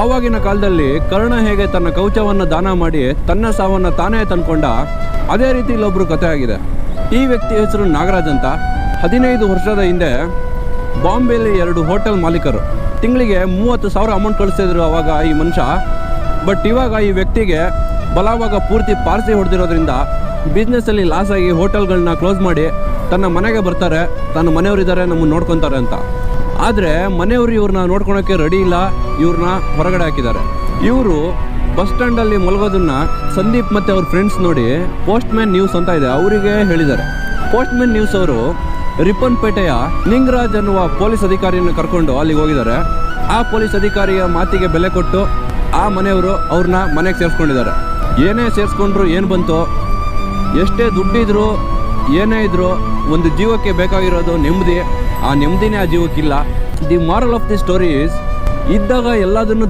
ಆವಾಗಿನ ಕಾಲದಲ್ಲಿ ಕರ್ಣ ಹೇಗೆ ತನ್ನ ಕವಚವನ್ನು ದಾನ ಮಾಡಿ ತನ್ನ ಸಾವನ್ನು ತಾನೇ ತಂದ್ಕೊಂಡ, ಅದೇ ರೀತಿ ಇಲ್ಲೊಬ್ರು ಕಥೆ ಆಗಿದೆ. ಈ ವ್ಯಕ್ತಿ ಹೆಸರು ನಾಗರಾಜ್ ಅಂತ. 15 ವರ್ಷದ ಹಿಂದೆ ಬಾಂಬೆಯಲ್ಲಿ 2 ಹೋಟೆಲ್ ಮಾಲೀಕರು ತಿಂಗಳಿಗೆ 30,000 ಅಮೌಂಟ್ ಕಳಿಸ್ತಿದ್ರು ಅವಾಗ ಈ ಮನುಷ್ಯ. ಬಟ್ ಇವಾಗ ಈ ವ್ಯಕ್ತಿಗೆ ಬಲವಾಗ ಪೂರ್ತಿ ಪಾರ್ಸಿ ಹೊಡೆದಿರೋದ್ರಿಂದ ಬಿಸ್ನೆಸ್ಸಲ್ಲಿ ಲಾಸ್ ಆಗಿ ಹೋಟೆಲ್ಗಳನ್ನ ಕ್ಲೋಸ್ ಮಾಡಿ ತನ್ನ ಮನೆಗೆ ಬರ್ತಾರೆ, ತನ್ನ ಮನೆಯವರಿದ್ದಾರೆ, ನಮ್ಮನ್ನು ನೋಡ್ಕೊತಾರೆ ಅಂತ. ಆದರೆ ಮನೆಯವರು ಇವ್ರನ್ನ ನೋಡ್ಕೊಳಕ್ಕೆ ರೆಡಿ ಇಲ್ಲ, ಇವ್ರನ್ನ ಹೊರಗಡೆ ಹಾಕಿದ್ದಾರೆ. ಇವರು ಬಸ್ ಸ್ಟ್ಯಾಂಡಲ್ಲಿ ಮಲಗೋದನ್ನ ಸಂದೀಪ್ ಮತ್ತು ಅವ್ರ ಫ್ರೆಂಡ್ಸ್ ನೋಡಿ ಪೋಸ್ಟ್ಮ್ಯಾನ್ ನ್ಯೂಸ್ ಅಂತ ಇದೆ ಅವರಿಗೆ ಹೇಳಿದ್ದಾರೆ. ಪೋಸ್ಟ್ಮ್ಯಾನ್ ನ್ಯೂಸ್ ಅವರು ರಿಪ್ಪನ್ಪೇಟೆಯ ನಿಂಗರಾಜ್ ಅನ್ನುವ ಪೊಲೀಸ್ ಅಧಿಕಾರಿಯನ್ನು ಕರ್ಕೊಂಡು ಅಲ್ಲಿಗೆ ಹೋಗಿದ್ದಾರೆ. ಆ ಪೊಲೀಸ್ ಅಧಿಕಾರಿಯ ಮಾತಿಗೆ ಬೆಲೆ ಕೊಟ್ಟು ಆ ಮನೆಯವರು ಅವ್ರನ್ನ ಮನೆಗೆ ಸೇರಿಸ್ಕೊಂಡಿದ್ದಾರೆ. ಏನೇ ಸೇರಿಸ್ಕೊಂಡ್ರು ಏನು ಬಂತು, ಎಷ್ಟೇ ದುಡ್ಡಿದ್ರು ಏನೇ ಇದ್ರು ಒಂದು ಜೀವಕ್ಕೆ ಬೇಕಾಗಿರೋದು ನೆಮ್ಮದಿ. ಆ ನೆಮ್ಮದಿನೇ ಆ ಜೀವಕ್ಕಿಲ್ಲ. The moral of the story ಇದ್ದಾಗ ಎಲ್ಲದನ್ನು